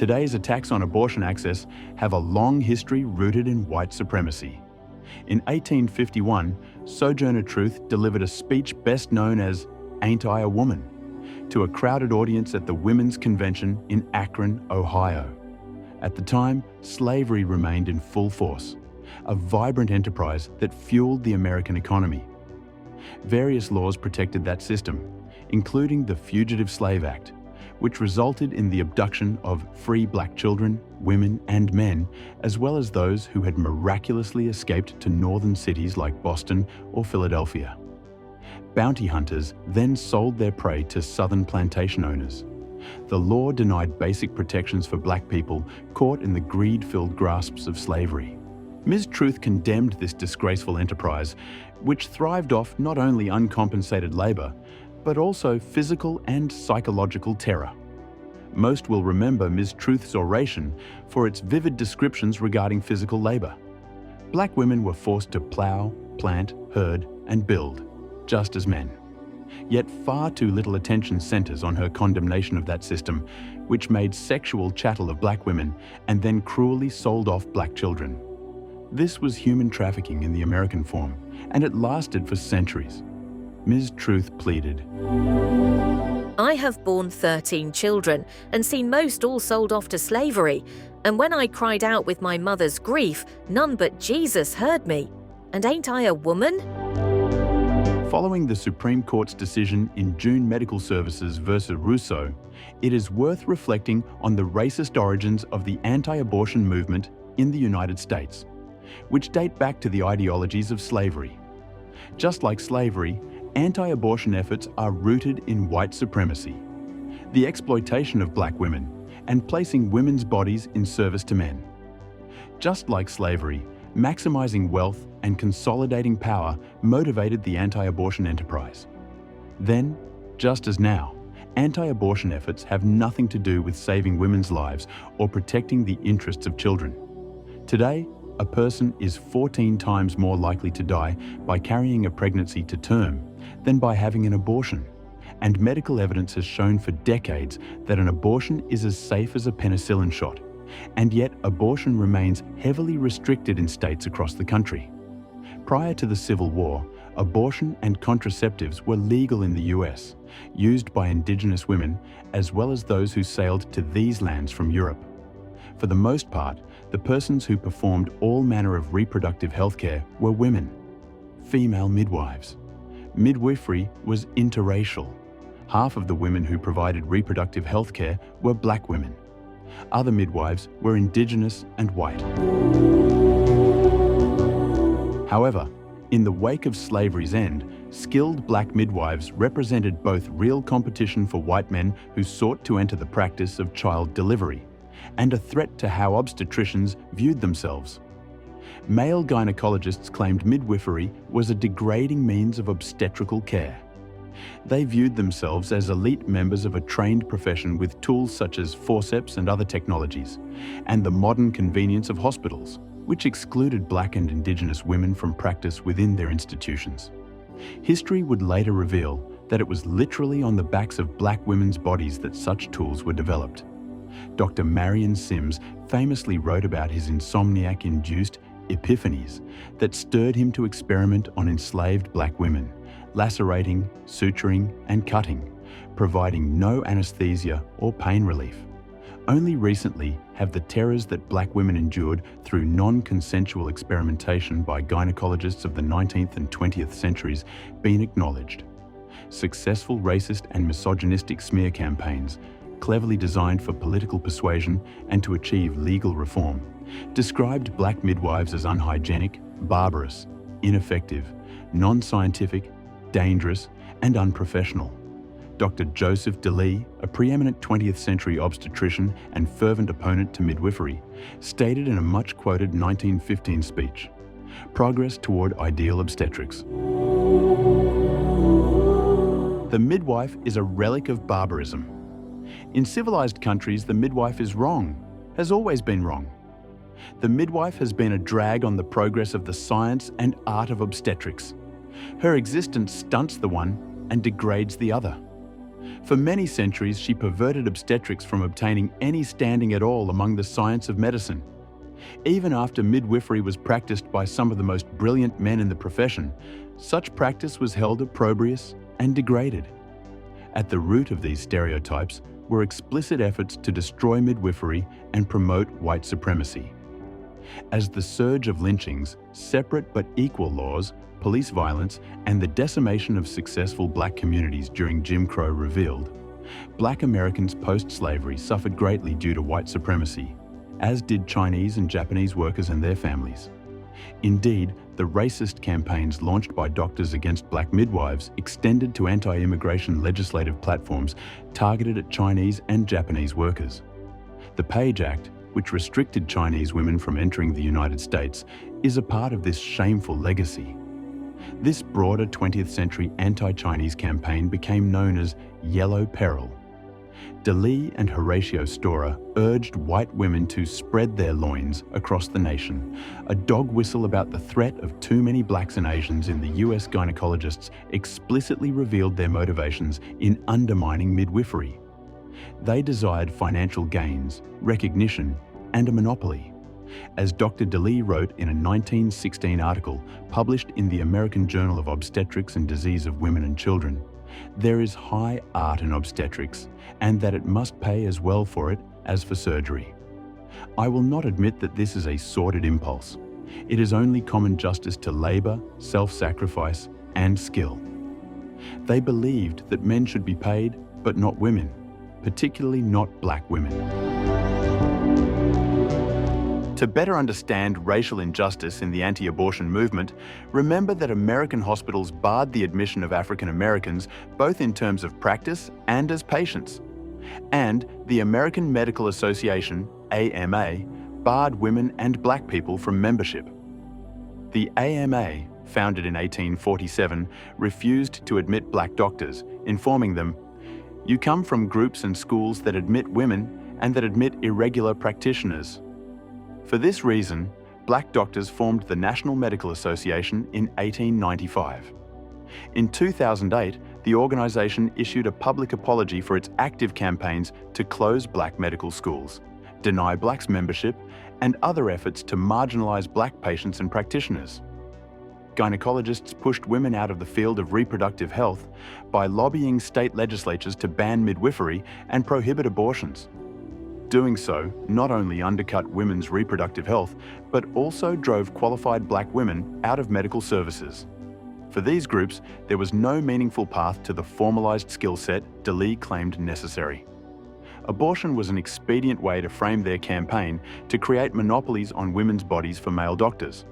Today's attacks on abortion access have a long history rooted in white supremacy. In 1851, Sojourner Truth delivered a speech best known as "Ain't I a Woman?" to a crowded audience at the Women's Convention in Akron, Ohio. At the time, slavery remained in full force, a vibrant enterprise that fueled the American economy. Various laws protected that system, including the Fugitive Slave Act, which resulted in the abduction of free black children, women, and men, as well as those who had miraculously escaped to northern cities like Boston or Philadelphia. Bounty hunters then sold their prey to southern plantation owners. The law denied basic protections for black people caught in the greed-filled grasps of slavery. Ms. Truth condemned this disgraceful enterprise, which thrived off not only uncompensated labor, but also physical and psychological terror. Most will remember Ms. Truth's oration for its vivid descriptions regarding physical labor. Black women were forced to plow, plant, herd, and build, just as men. Yet far too little attention centers on her condemnation of that system, which made sexual chattel of black women and then cruelly sold off black children. This was human trafficking in the American form, and it lasted for centuries. Ms. Truth pleaded, "I have borne 13 children and seen most all sold off to slavery, and when I cried out with my mother's grief, none but Jesus heard me. And ain't I a woman?" Following the Supreme Court's decision in June Medical Services versus Russo, it is worth reflecting on the racist origins of the anti-abortion movement in the United States, which date back to the ideologies of slavery. Just like slavery, anti-abortion efforts are rooted in white supremacy, the exploitation of black women, and placing women's bodies in service to men. Just like slavery, maximizing wealth and consolidating power motivated the anti-abortion enterprise. Then, just as now, anti-abortion efforts have nothing to do with saving women's lives or protecting the interests of children. Today, a person is 14 times more likely to die by carrying a pregnancy to term than by having an abortion. And medical evidence has shown for decades that an abortion is as safe as a penicillin shot. And yet, abortion remains heavily restricted in states across the country. Prior to the Civil War, abortion and contraceptives were legal in the US, used by indigenous women as well as those who sailed to these lands from Europe. For the most part, the persons who performed all manner of reproductive health care were women, female midwives. Midwifery was interracial. Half of the women who provided reproductive health care were black women. Other midwives were indigenous and white. However, in the wake of slavery's end, skilled black midwives represented both real competition for white men who sought to enter the practice of child delivery, and a threat to how obstetricians viewed themselves. Male gynecologists claimed midwifery was a degrading means of obstetrical care. They viewed themselves as elite members of a trained profession with tools such as forceps and other technologies, and the modern convenience of hospitals, which excluded black and indigenous women from practice within their institutions. History would later reveal that it was literally on the backs of black women's bodies that such tools were developed. Dr. Marion Sims famously wrote about his insomniac-induced epiphanies that stirred him to experiment on enslaved black women, lacerating, suturing, and cutting, providing no anesthesia or pain relief. Only recently have the terrors that black women endured through non-consensual experimentation by gynecologists of the 19th and 20th centuries been acknowledged. Successful racist and misogynistic smear campaigns, cleverly designed for political persuasion and to achieve legal reform, described black midwives as unhygienic, barbarous, ineffective, non-scientific, dangerous, and unprofessional. Dr. Joseph DeLee, a preeminent 20th century obstetrician and fervent opponent to midwifery, stated in a much-quoted 1915 speech, "Progress toward ideal obstetrics. The midwife is a relic of barbarism. In civilized countries, the midwife is wrong, has always been wrong. The midwife has been a drag on the progress of the science and art of obstetrics. Her existence stunts the one and degrades the other. For many centuries, she perverted obstetrics from obtaining any standing at all among the science of medicine. Even after midwifery was practiced by some of the most brilliant men in the profession, such practice was held opprobrious and degraded. At the root of these stereotypes were explicit efforts to destroy midwifery and promote white supremacy. As the surge of lynchings, separate but equal laws, police violence, and the decimation of successful black communities during Jim Crow revealed, black Americans post-slavery suffered greatly due to white supremacy, as did Chinese and Japanese workers and their families. Indeed, the racist campaigns launched by doctors against black midwives extended to anti-immigration legislative platforms targeted at Chinese and Japanese workers. The Page Act, which restricted Chinese women from entering the United States, is a part of this shameful legacy. This broader 20th century anti-Chinese campaign became known as Yellow Peril. DeLee and Horatio Storer urged white women to spread their loins across the nation, a dog whistle about the threat of too many blacks and Asians in the US. Gynecologists explicitly revealed their motivations in undermining midwifery. They desired financial gains, recognition, and a monopoly. As Dr. DeLee wrote in a 1916 article published in the American Journal of Obstetrics and Disease of Women and Children, there is high art in obstetrics, and that it must pay as well for it as for surgery. I will not admit that this is a sordid impulse. It is only common justice to labor, self-sacrifice, and skill. They believed that men should be paid, but not women, particularly not black women. To better understand racial injustice in the anti-abortion movement, remember that American hospitals barred the admission of African Americans both in terms of practice and as patients. And the American Medical Association, AMA, barred women and black people from membership. The AMA, founded in 1847, refused to admit black doctors, informing them, "You come from groups and schools that admit women and that admit irregular practitioners." For this reason, black doctors formed the National Medical Association in 1895. In 2008, the organization issued a public apology for its active campaigns to close black medical schools, deny blacks membership, and other efforts to marginalize black patients and practitioners. Gynecologists pushed women out of the field of reproductive health by lobbying state legislatures to ban midwifery and prohibit abortions. Doing so not only undercut women's reproductive health, but also drove qualified black women out of medical services. For these groups, there was no meaningful path to the formalized skill set DeLee claimed necessary. Abortion was an expedient way to frame their campaign to create monopolies on women's bodies for male doctors.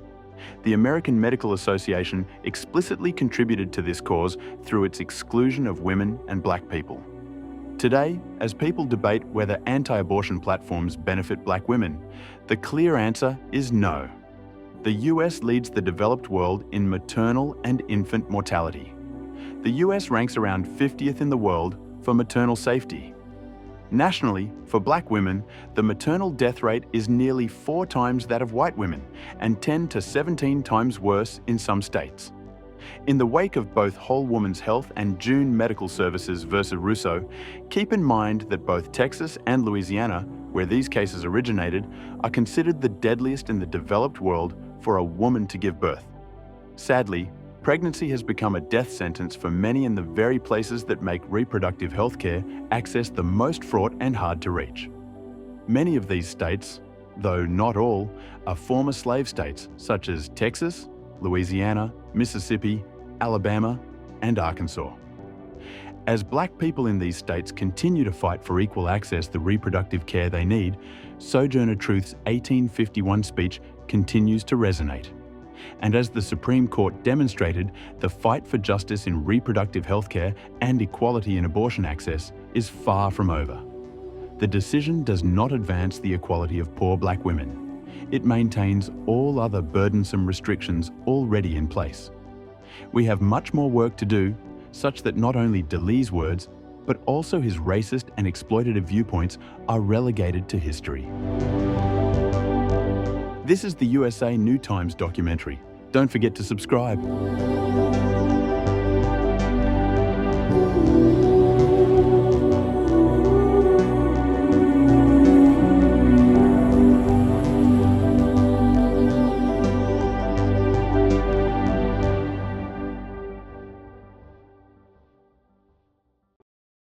The American Medical Association explicitly contributed to this cause through its exclusion of women and black people. Today, as people debate whether anti-abortion platforms benefit black women, the clear answer is no. The US leads the developed world in maternal and infant mortality. The US ranks around 50th in the world for maternal safety. Nationally, for black women, the maternal death rate is nearly 4 times that of white women and 10 to 17 times worse in some states. In the wake of both Whole Woman's Health and June Medical Services versus Russo, keep in mind that both Texas and Louisiana, where these cases originated, are considered the deadliest in the developed world for a woman to give birth. Sadly, pregnancy has become a death sentence for many in the very places that make reproductive health care access the most fraught and hard to reach. Many of these states, though not all, are former slave states such as Texas, Louisiana, Mississippi, Alabama, and Arkansas. As black people in these states continue to fight for equal access to reproductive care they need, Sojourner Truth's 1851 speech continues to resonate. And as the Supreme Court demonstrated, the fight for justice in reproductive health care and equality in abortion access is far from over. The decision does not advance the equality of poor black women. It maintains all other burdensome restrictions already in place. We have much more work to do, such that not only DeLee's words, but also his racist and exploitative viewpoints are relegated to history. This is the USA New Times documentary. Don't forget to subscribe.